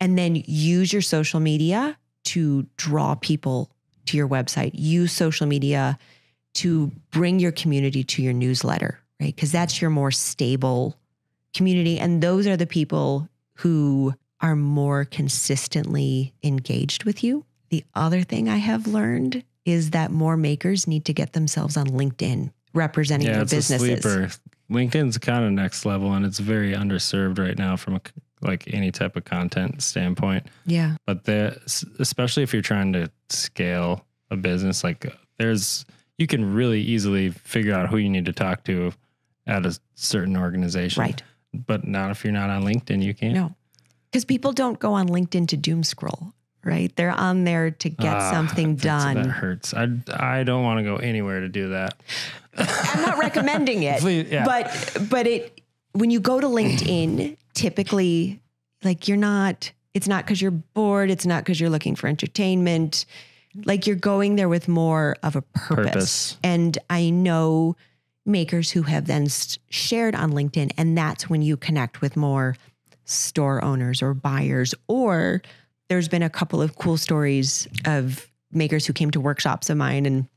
And then use your social media to draw people to your website. Use social media to bring your community to your newsletter, right? Because that's your more stable community. And those are the people who are more consistently engaged with you. The other thing I have learned is that more makers need to get themselves on LinkedIn representing their businesses. A sleeper. LinkedIn's kind of next level, and it's very underserved right now from any type of content standpoint. Yeah. But especially if you're trying to scale a business, you can really easily figure out who you need to talk to at a certain organization. Right. But not if you're not on LinkedIn, you can't. No. Because people don't go on LinkedIn to doom scroll, right? They're on there to get something done. That hurts. I don't want to go anywhere to do that. I'm not recommending it. Please, yeah. But when you go to LinkedIn, typically, it's not because you're bored. It's not because you're looking for entertainment. You're going there with more of a purpose. And I know makers who have then shared on LinkedIn, and that's when you connect with more store owners or buyers. Or there's been a couple of cool stories of makers who came to workshops of mine and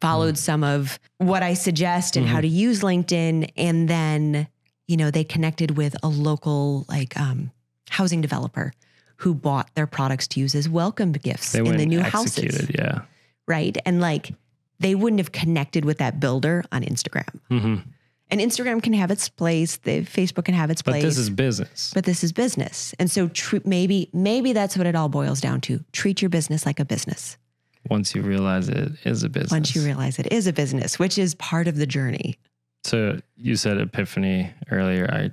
followed some of what I suggest and how to use LinkedIn. And then, they connected with a local housing developer who bought their products to use as welcome gifts in the new houses. Yeah. Right. And they wouldn't have connected with that builder on Instagram. And Instagram can have its place. Facebook can have its place. But this is business. And so maybe that's what it all boils down to. Treat your business like a business. Once you realize it is a business. Which is part of the journey. So you said epiphany earlier.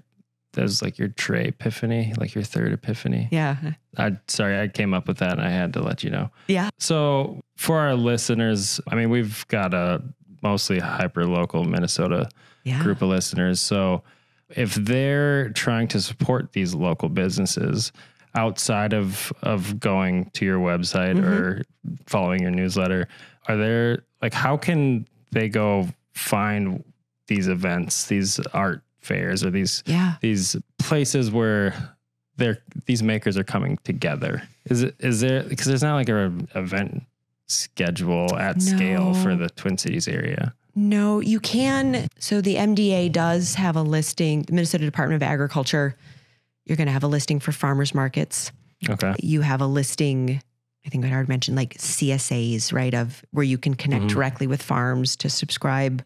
That was your tray epiphany, your third epiphany. Yeah. I came up with that and I had to let you know. Yeah. So for our listeners, we've got a mostly hyper-local Minnesota group of listeners. So if they're trying to support these local businesses outside of going to your website or following your newsletter, are there, how can they go find these events, these art fairs, or these places where these makers are coming together? Is there, because there's not an event schedule at scale for the Twin Cities area? No, you can. So the MDA does have a listing, the Minnesota Department of Agriculture. You're going to have a listing for farmers markets. Okay. You have a listing, I think I already mentioned, CSAs, right? Of where you can connect directly with farms to subscribe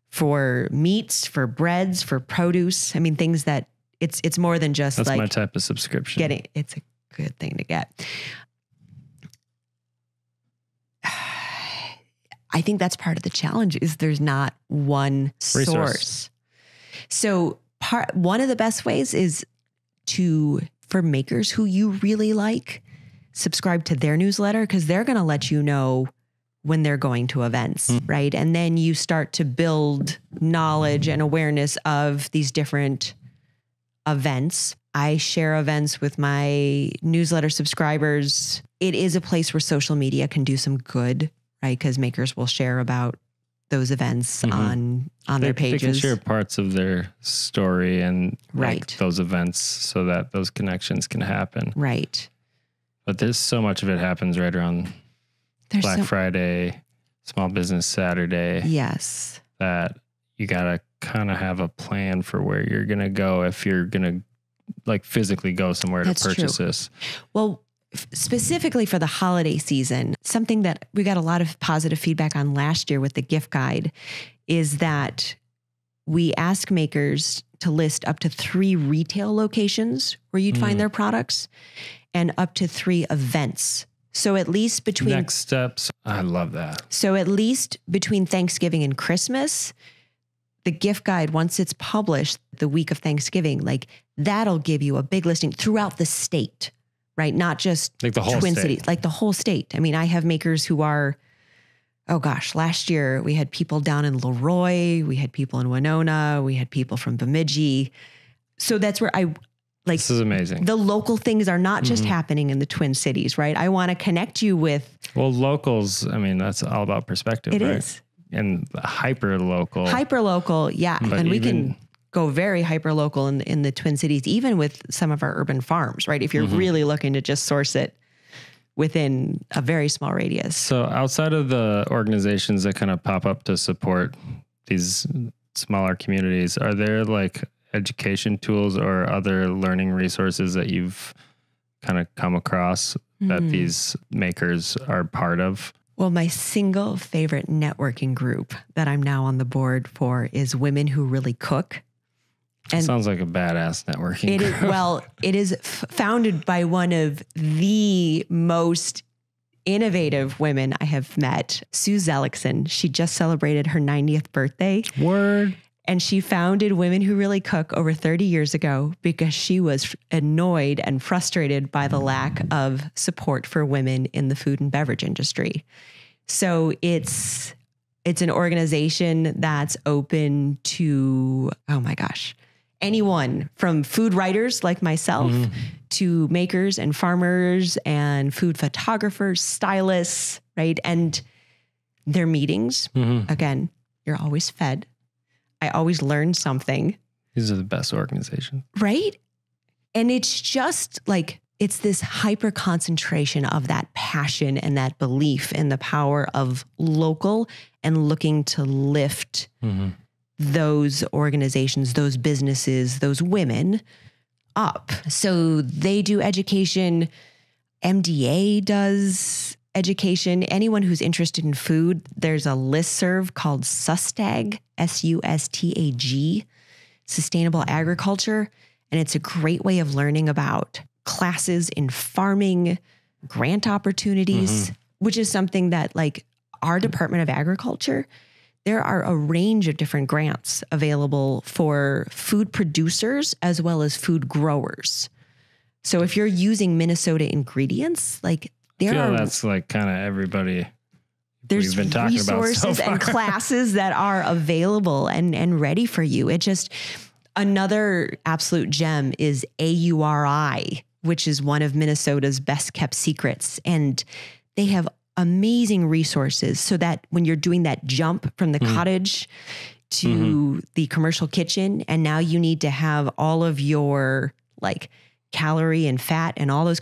for meats, for breads, for produce. Things that it's more than just that's my type of subscription. It's a good thing to get. I think that's part of the challenge is there's not one source. So one of the best ways is for makers who you really like, subscribe to their newsletter because they're going to let you know when they're going to events, right? And then you start to build knowledge and awareness of these different events. I share events with my newsletter subscribers. It is a place where social media can do some good, right? Because makers will share about those events on their pages. They can share parts of their story and those events so that those connections can happen. Right. But there's so much of it happens right around Black Friday, Small Business Saturday. Yes. That you got to kind of have a plan for where you're going to go if you're going to like physically go somewhere to purchase this. Well, specifically for the holiday season, something that we got a lot of positive feedback on last year with the gift guide is that we ask makers to list up to 3 retail locations where you'd find their products and up to 3 events. So at least between... Next steps. I love that. So at least between Thanksgiving and Christmas, the gift guide, once it's published the week of Thanksgiving, like that'll give you a big listing throughout the state, right? Not just like the whole Twin state. Cities, like the whole state. I mean, I have makers who are, oh gosh, last year we had people down in Leroy, we had people in Winona, we had people from Bemidji. So that's where I like. This is amazing. The local things are not just happening in the Twin Cities, right? I want to connect you with. Well, locals, I mean, that's all about perspective, It right? is. And hyper local. Hyper local, yeah. But And we can go very hyper local in the Twin Cities, even with some of our urban farms, right? If you're really looking to just source it within a very small radius. So outside of the organizations that kind of pop up to support these smaller communities, are there like education tools or other learning resources that you've kind of come across that these makers are part of? Well, my single favorite networking group that I'm now on the board for is Women Who Really Cook. And sounds like a badass networking group. Well, it is founded by one of the most innovative women I have met, Sue Zellickson. She just celebrated her 90th birthday. Word. And she founded Women Who Really Cook over 30 years ago because she was annoyed and frustrated by the lack of support for women in the food and beverage industry. So it's an organization that's open to, oh my gosh, anyone from food writers like myself to makers and farmers and food photographers, stylists, right? And their meetings, again, you're always fed. I always learn something. These are the best organizations. Right? And it's just like, it's this hyper concentration of that passion and that belief in the power of local and looking to lift those organizations, those businesses, those women up. So they do education. MDA does education. Anyone who's interested in food, there's a listserv called SUSTAG, SUSTAG, Sustainable Agriculture. And it's a great way of learning about classes in farming, grant opportunities, which is something that like our Department of Agriculture, there are a range of different grants available for food producers as well as food growers. So if you're using Minnesota ingredients, like that's like kind of everybody there's we've been talking resources about so far. And classes that are available and ready for you. It just, another absolute gem is AURI, which is one of Minnesota's best kept secrets. And they have amazing resources so that when you're doing that jump from the cottage to the commercial kitchen, and now you need to have all of your like calorie and fat and all those,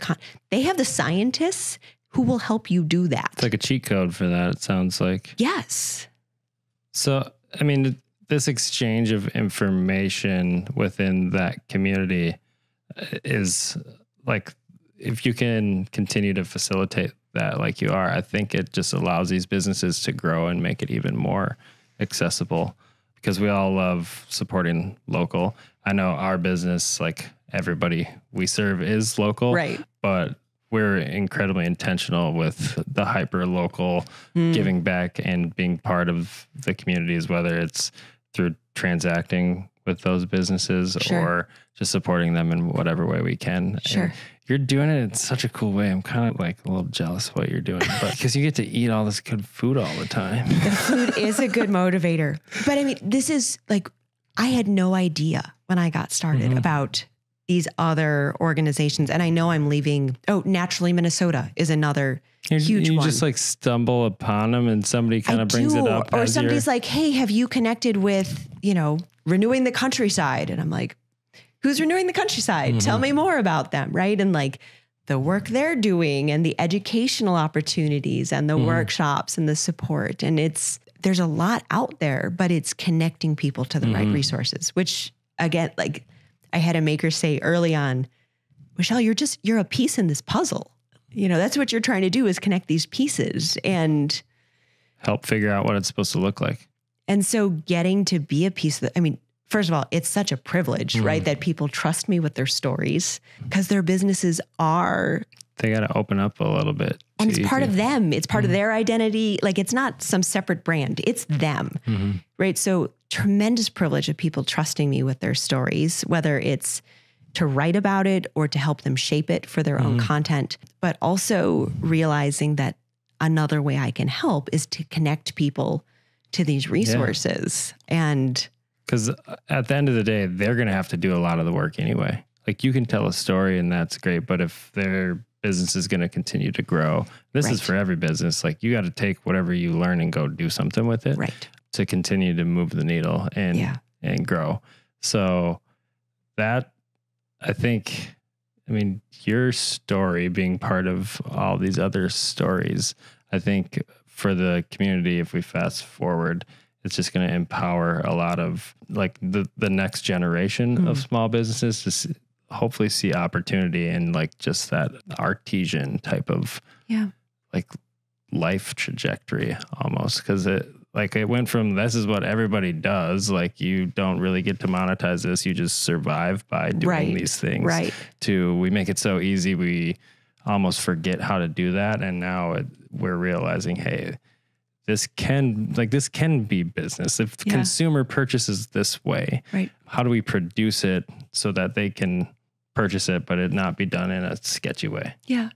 they have the scientists who will help you do that. It's like a cheat code for that, it sounds like. Yes. So, I mean, this exchange of information within that community is like, if you can continue to facilitate that like you are, I think it just allows these businesses to grow and make it even more accessible, because we all love supporting local. I know our business, like everybody we serve is local, right? But we're incredibly intentional with the hyper local giving back and being part of the communities, whether it's through transacting with those businesses or just supporting them in whatever way we can. Sure. And you're doing it in such a cool way. I'm kind of like a little jealous of what you're doing, but because you get to eat all this good food all the time. The food is a good motivator. But I mean, this is like, I had no idea when I got started about these other organizations. And I know I'm leaving. Oh, Naturally Minnesota is another huge one. You just like stumble upon them and somebody kind of brings it up. Or somebody's like, hey, have you connected with, Renewing the Countryside? And I'm like, who's Renewing the Countryside? Tell me more about them, right? And like the work they're doing and the educational opportunities and the workshops and the support. And there's a lot out there, but it's connecting people to the right resources, which again, like I had a maker say early on, Michelle, you're a piece in this puzzle. That's what you're trying to do, is connect these pieces and help figure out what it's supposed to look like. And so getting to be a piece of first of all, it's such a privilege, right? That people trust me with their stories, because their businesses they got to open up a little bit. And it's part of them. It's part of their identity. Like, it's not some separate brand. It's them, right? So tremendous privilege of people trusting me with their stories, whether it's to write about it or to help them shape it for their own content, but also realizing that another way I can help is to connect people to these resources. And because at the end of the day, they're going to have to do a lot of the work anyway. Like, you can tell a story and that's great, but if their business is going to continue to grow, this is for every business. Like, you got to take whatever you learn and go do something with it to continue to move the needle and grow. So that, I think, your story being part of all these other stories, I think for the community, if we fast forward, it's just going to empower a lot of like the next generation of small businesses to hopefully see opportunity in like just that artisan type of like life trajectory almost. Because it went from, this is what everybody does, like, you don't really get to monetize this, you just survive by doing these things, to we make it so easy we almost forget how to do that. And now we're realizing, hey, this can be business. If the consumer purchases this way, how do we produce it so that they can purchase it, but it not be done in a sketchy way? Yeah.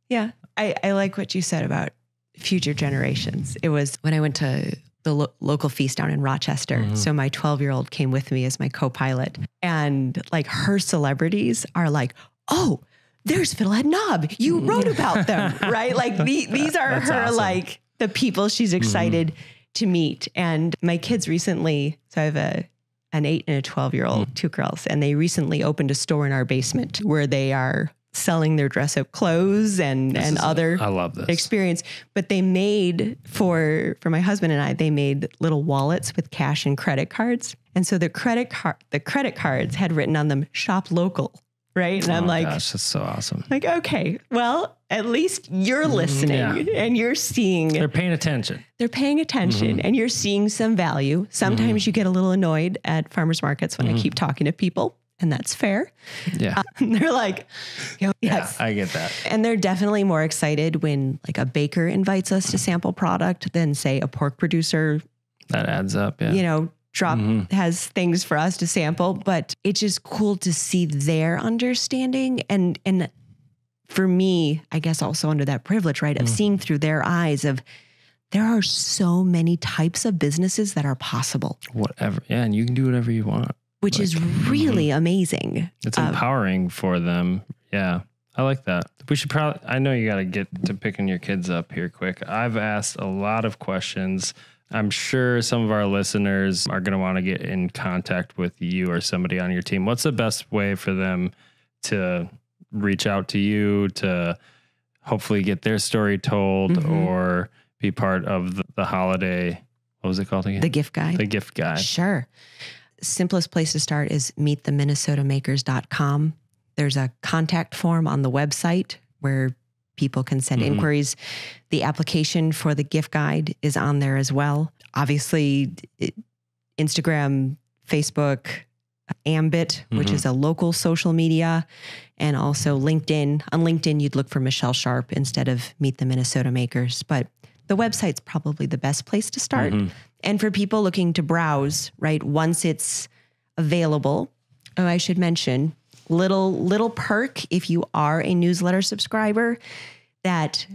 Yeah. I like what you said about future generations. It was when I went to the local feast down in Rochester. So my 12-year-old came with me as my co-pilot, and like, her celebrities are like, oh, there's Fiddlehead Knob. You wrote about them, right? Like, these are her, awesome. Like, the people she's excited to meet. And my kids recently, so I have an 8 and a 12-year-old, 2 girls, and they recently opened a store in our basement where they are selling their dress up clothes and other I love this experience. But they made for my husband and I, they made little wallets with cash and credit cards. And so the credit cards had written on them, shop local. Right. And I'm like, gosh, that's so awesome. Like, okay, well, at least you're listening and you're seeing. They're paying attention. They're paying attention and you're seeing some value. Sometimes you get a little annoyed at farmers markets when I keep talking to people, and that's fair. Yeah. They're like, yes. Yeah, I get that. And they're definitely more excited when like a baker invites us to sample product than, say, a pork producer. That adds up. Yeah. Has things for us to sample, but it's just cool to see their understanding. And for me, I guess also under that privilege, right, of seeing through their eyes of, there are so many types of businesses that are possible. Whatever. Yeah. And you can do whatever you want. Which is really amazing. It's empowering for them. Yeah. I like that. We should probably, I know you got to get to picking your kids up here quick. I've asked a lot of questions. I'm sure some of our listeners are going to want to get in contact with you or somebody on your team. What's the best way for them to reach out to you, to hopefully get their story told or be part of the holiday? What was it called again? The gift guide. The gift guide. Sure. Simplest place to start is meettheminnesotamakers.com. There's a contact form on the website where people can send inquiries. The application for the gift guide is on there as well. Obviously, Instagram, Facebook, Ambit, which is a local social media, and also LinkedIn. On LinkedIn, you'd look for Michelle Sharp instead of Meet the Minnesota Makers. But the website's probably the best place to start. And for people looking to browse, right, once it's available, I should mention, little perk if you are a newsletter subscriber, that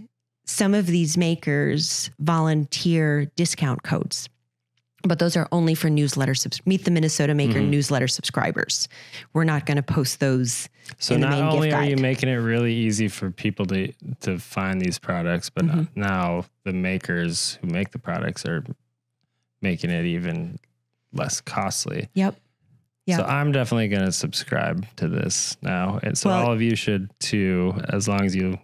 some of these makers volunteer discount codes, but those are only for Meet the Minnesota Maker newsletter subscribers. We're not going to post those. So in the main not only gift are guide. you making it really easy for people to find these products, but now the makers who make the products are making it even less costly. Yep. So I'm definitely going to subscribe to this now. And so all of you should too, as long as you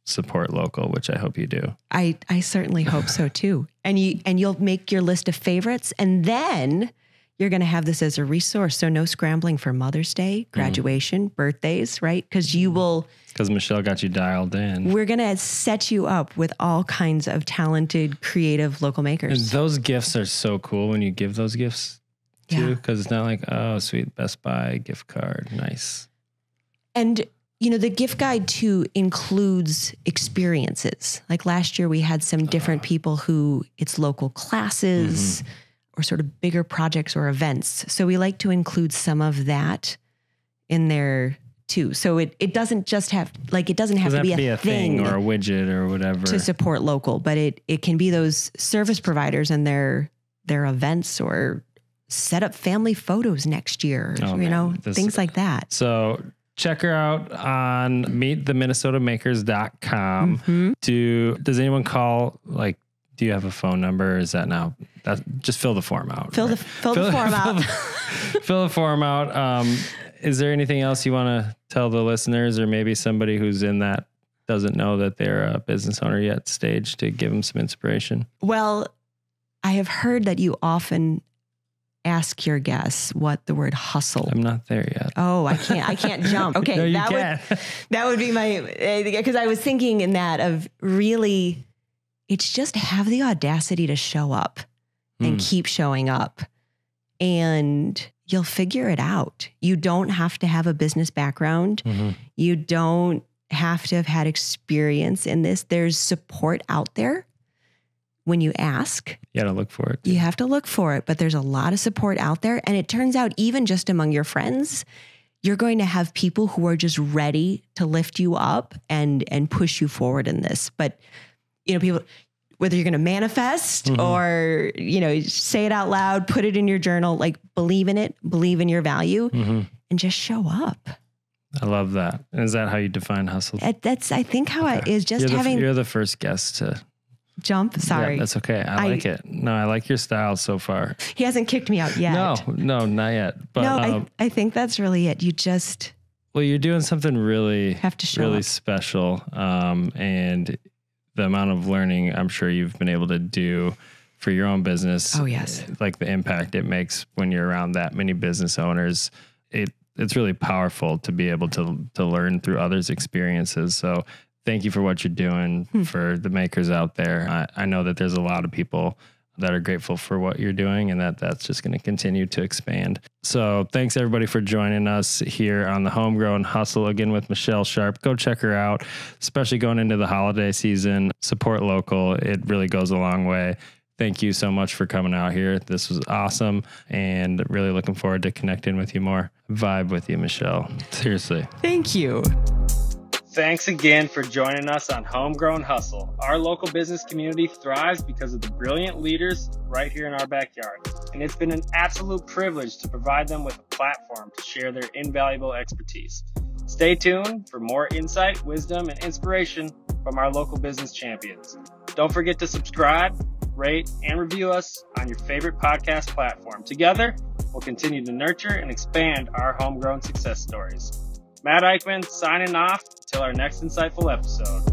support local, which I hope you do. I certainly hope so too. And you'll make your list of favorites, and then you're going to have this as a resource. So no scrambling for Mother's Day, graduation, birthdays, right? Because Michelle got you dialed in. We're going to set you up with all kinds of talented, creative local makers. And those gifts are so cool when you give those gifts too, because it's not like, oh, sweet Best Buy gift card. Nice. And, you know, the gift guide too includes experiences. Like last year we had some different people who it's local classes or sort of bigger projects or events. So we like to include some of that in there too. So it doesn't just have, like, it doesn't have to be a thing or a widget or whatever to support local, but it can be those service providers and their events, or set up family photos next year, things like that. So check her out on meettheminnesotamakers.com. Does anyone call, like, do you have a phone number? Is that now? Just fill the form out. Fill the form out. Fill the form out. Is there anything else you want to tell the listeners, or maybe somebody who's in that doesn't know that they're a business owner yet stage, to give them some inspiration? Well, I have heard that you often ask your guests what the word hustle. I'm not there yet. Oh, I can't jump. Okay. No, you can't. That would be my, because I was thinking in that of really, it's just have the audacity to show up and keep showing up, and you'll figure it out. You don't have to have a business background. You don't have to have had experience in this. There's support out there. When you ask, you got to look for it. You have to look for it, but there's a lot of support out there. And it turns out, even just among your friends, you're going to have people who are just ready to lift you up and push you forward in this. But, you know, people, whether you're going to manifest or, you know, say it out loud, put it in your journal, like, believe in it, believe in your value, and just show up. I love that. And is that how you define hustle? That's, I think, how it is. Just you're the first guest to jump. Sorry. Yeah, that's okay. I like it. No, I like your style so far. He hasn't kicked me out yet. No, not yet. But no, I think that's really it. You just, well, you're doing something really, have to show really up. special. And the amount of learning I'm sure you've been able to do for your own business. Oh, yes. Like the impact it makes when you're around that many business owners. It's really powerful to be able to learn through others' experiences. So thank you for what you're doing for the makers out there. I know that there's a lot of people that are grateful for what you're doing, and that's just going to continue to expand. So thanks everybody for joining us here on the Homegrown Hustle, again with Michelle Sharp. Go check her out, especially going into the holiday season. Support local. It really goes a long way. Thank you so much for coming out here. This was awesome, and really looking forward to connecting with you more. Vibe with you, Michelle. Seriously. Thank you. Thanks again for joining us on Homegrown Hustle. Our local business community thrives because of the brilliant leaders right here in our backyard. And it's been an absolute privilege to provide them with a platform to share their invaluable expertise. Stay tuned for more insight, wisdom, and inspiration from our local business champions. Don't forget to subscribe, rate, and review us on your favorite podcast platform. Together, we'll continue to nurture and expand our homegrown success stories. Matt Eickman signing off until our next insightful episode.